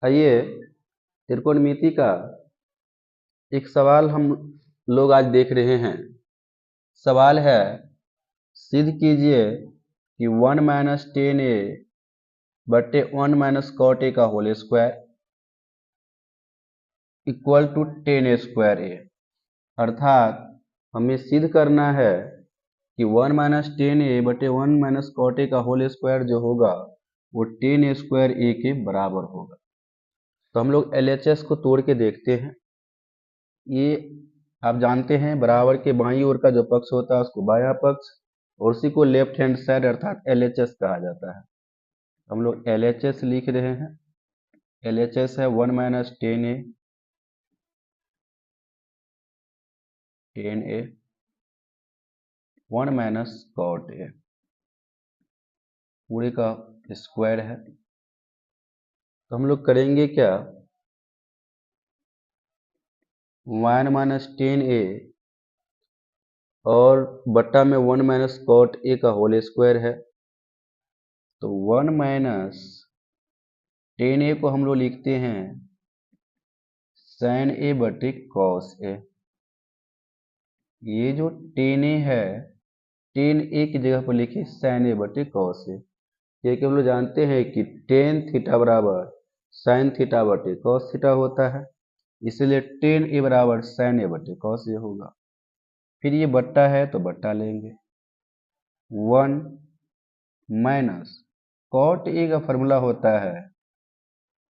आइए त्रिकोणमिति का एक सवाल हम लोग आज देख रहे हैं। सवाल है, सिद्ध कीजिए कि 1 माइनस 10a बटे 1 माइनस कॉट ए का whole square equal to 10a square A. अर्थात हमें सिद्ध करना है कि 1 माइनस 10a बटे 1 माइनस कॉट ए का होल स्क्वायर जो होगा वो 10a स्क्वायर ए के बराबर होगा। तो हम लोग LHS को तोड़ के देखते हैं। ये आप जानते हैं, बराबर के बाईं ओर का जो पक्ष होता है उसको बायां पक्ष और उसी को लेफ्ट हैंड साइड अर्थात LHS कहा जाता है। हम लोग LHS लिख रहे हैं। LHS है 1 माइनस 10a 1 माइनस कॉट ए पूरे का स्क्वायर है। तो हम लोग करेंगे क्या, 1 माइनस 10a और बट्टा में 1 माइनस कॉट ए का होल स्क्वायर है। तो 1 माइनस 10a को हम लोग लिखते हैं साइन ए बटे कॉस ए। ये जो 10a है 10a की जगह पर लिखिए साइन ए बटे कॉस ए, क्योंकि हम लोग जानते हैं कि टेन थीटा बराबर साइन थीटा बटे कॉस थीटा होता है, इसलिए 10a बराबर साइन ए बटे कॉस ए होगा। फिर ये बट्टा है तो बट्टा लेंगे, 1 माइनस कॉट ए का फॉर्मूला होता है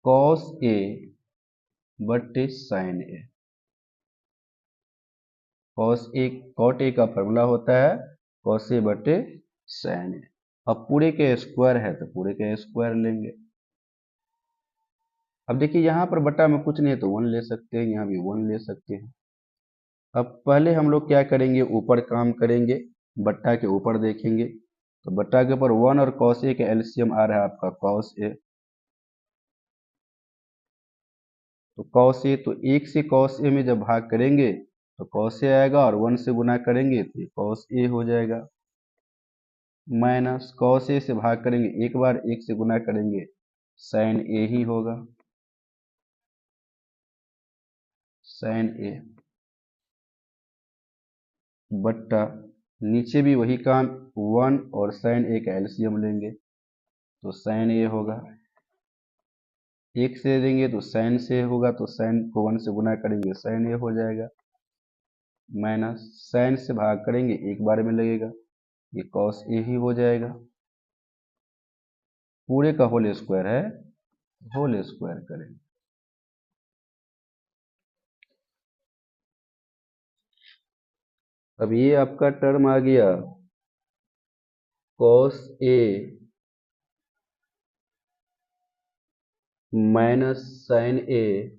कॉस ए बटे साइन ए। कॉट ए का फॉर्मूला होता है कॉस ए बटे साइन ए। अब पूरे के स्क्वायर है तो पूरे के स्क्वायर लेंगे। अब देखिए यहाँ पर बट्टा में कुछ नहीं है तो 1 ले सकते हैं, यहाँ भी 1 ले सकते हैं। अब पहले हम लोग क्या करेंगे, ऊपर काम करेंगे, बट्टा के ऊपर देखेंगे। तो बट्टा के ऊपर 1 और कॉस ए का एलसीएम आ रहा है आपका कॉस ए। तो कॉस ए, तो 1 से कॉस ए में जब भाग करेंगे तो कॉस ए आएगा और 1 से गुना करेंगे तो कॉस ए हो जाएगा। माइनस कॉस ए से भाग करेंगे एक बार, 1 से गुना करेंगे साइन ए ही होगा, साइन ए बट्टा नीचे भी वही काम, 1 और साइन ए का एलसीएम लेंगे तो साइन ए होगा। 1 से देंगे तो साइन से होगा, तो साइन को 1 से गुना करेंगे साइन ए हो जाएगा। माइनस साइन से भाग करेंगे एक बार में लगेगा, ये कॉस ए ही हो जाएगा। पूरे का होल स्क्वायर है, होल स्क्वायर करेंगे। अब ये आपका टर्म आ गया कॉस ए माइनस साइन ए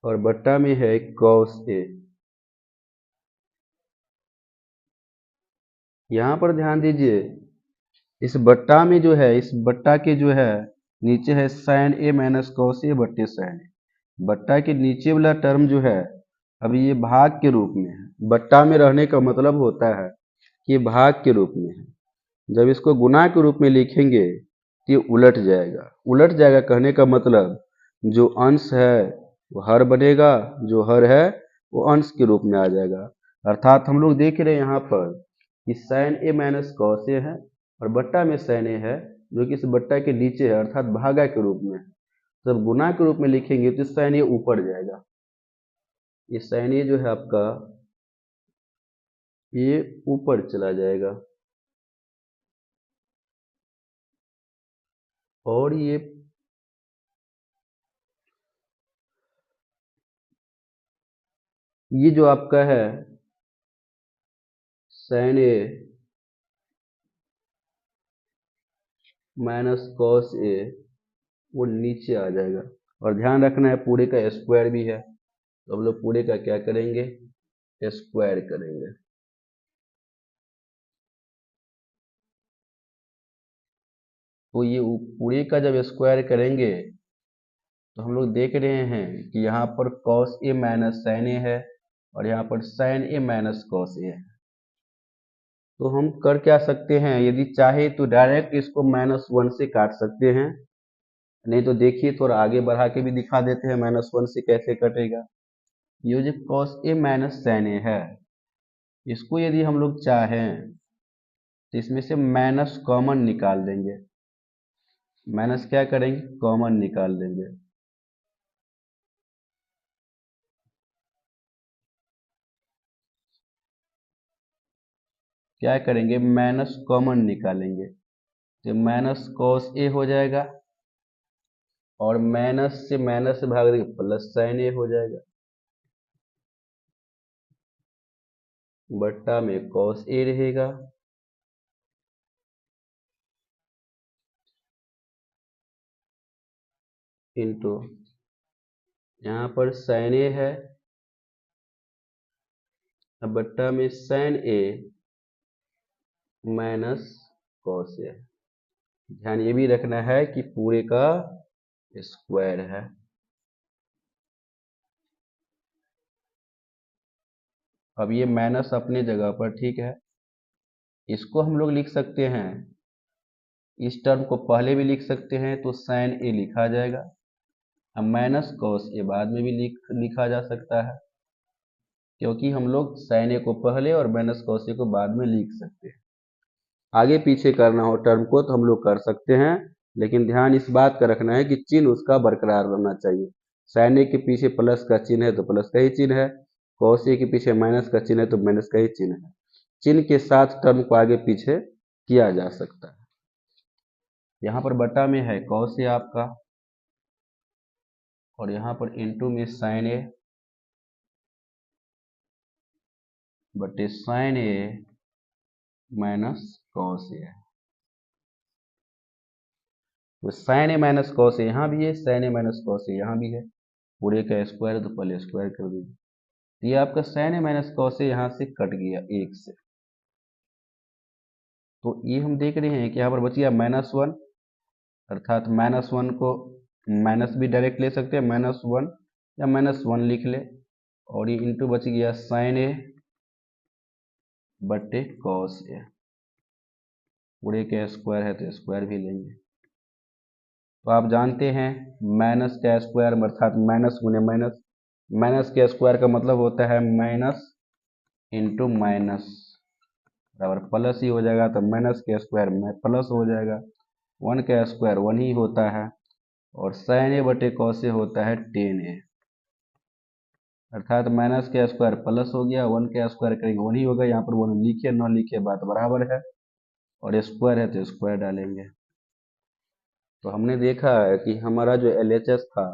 और बट्टा में है कॉस ए। यहां पर ध्यान दीजिए, इस बट्टा में जो है, इस बट्टा के जो है नीचे है sign A minus cos A बट्टे साइन ए। बट्टा के नीचे वाला टर्म जो है अभी ये भाग के रूप में है। बट्टा में रहने का मतलब होता है कि भाग के रूप में है। जब इसको गुना के रूप में लिखेंगे तो ये उलट जाएगा। उलट जाएगा कहने का मतलब जो अंश है वो हर बनेगा, जो हर है वो अंश के रूप में आ जाएगा। अर्थात हम लोग देख रहे हैं यहाँ पर कि sign A minus cos A है और बट्टा में साइन ए है जो कि इस बट्टा के नीचे है अर्थात भागा के रूप में है। जब गुना के रूप में लिखेंगे तो साइन ए ऊपर जाएगा। ये साइन ए जो है आपका ये ऊपर चला जाएगा और ये जो आपका है sign A minus cos A वो नीचे आ जाएगा। और ध्यान रखना है पूरे का स्क्वायर भी है, तो हम लोग पूरे का क्या करेंगे, स्क्वायर करेंगे। तो ये पूरे का जब स्क्वायर करेंगे तो हम लोग देख रहे हैं कि यहाँ पर कॉस ए माइनस साइन ए है और यहाँ पर sign A minus cos A है। तो हम कर क्या सकते हैं, यदि चाहे तो डायरेक्ट इसको -1 से काट सकते हैं, नहीं तो देखिए थोड़ा आगे बढ़ा के भी दिखा देते हैं -1 से कैसे कटेगा। ये जो cos A minus sin A है, इसको यदि हम लोग चाहें तो इसमें से माइनस कॉमन निकाल देंगे। माइनस क्या करेंगे, कॉमन निकाल देंगे। क्या करेंगे, माइनस कॉमन निकालेंगे, तो माइनस cos A हो जाएगा और माइनस से माइनस भाग देंगे प्लस sin A हो जाएगा, बट्टा में cos A रहेगा इंटू यहाँ पर sin A है, अब बट्टा में sin A minus cos A। ध्यान ये भी रखना है कि पूरे का स्क्वायर है। अब ये माइनस अपने जगह पर ठीक है, इसको हम लोग लिख सकते हैं, इस टर्म को पहले भी लिख सकते हैं तो sin A लिखा जाएगा। अब माइनस cos A बाद में भी लिखा जा सकता है, क्योंकि हम लोग sin A को पहले और माइनस cos A को बाद में लिख सकते हैं। आगे पीछे करना हो टर्म को तो हम लोग कर सकते हैं, लेकिन ध्यान इस बात का रखना है कि चिन्ह उसका बरकरार रहना चाहिए। sin A के पीछे प्लस का चिन्ह है तो प्लस का ही चिन्ह है, cos A के पीछे माइनस का चिन्ह है तो माइनस का ही चिन्ह है। चिन्ह के साथ टर्म को आगे पीछे किया जा सकता है। यहाँ पर बटा में है cos A आपका, और यहाँ पर इंटू में sin A बटे sin A minus cos A है। तो sin A minus cos A यहाँ भी है, sin A minus cos A यहाँ भी है, पूरे का स्क्वायर तो पहले स्क्वायर कर दीजिए। तो ये आपका sin A minus cos A यहाँ से कट गया एक से, तो ये हम देख रहे हैं कि यहाँ पर बच गया -1, अर्थात -1 को माइनस भी डायरेक्ट ले सकते हैं, -1 या -1 लिख ले, और ये इंटू बच गया sin A बटे cos A, पूरे के स्क्वायर है तो स्क्वायर भी लेंगे। तो आप जानते हैं माइनस का स्क्वायर अर्थात माइनस गुने माइनस, माइनस के स्क्वायर का मतलब होता है माइनस इंटू माइनस बराबर प्लस ही हो जाएगा, तो माइनस के स्क्वायर में प्लस हो जाएगा, 1 का स्क्वायर 1 ही होता है, और sin A बटे cos A होता है 10A, अर्थात माइनस के स्क्वायर प्लस हो गया, 1 का स्क्वायर करेंगे 1 ही होगा, यहाँ पर 1 लिखे न लिखे बात बराबर है, और स्क्वायर है तो स्क्वायर डालेंगे। तो हमने देखा है कि हमारा जो LHS था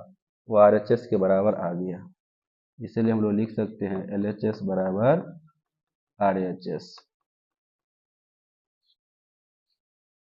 वो RHS के बराबर आ गया, इसलिए हम लोग लिख सकते हैं LHS बराबर RHS।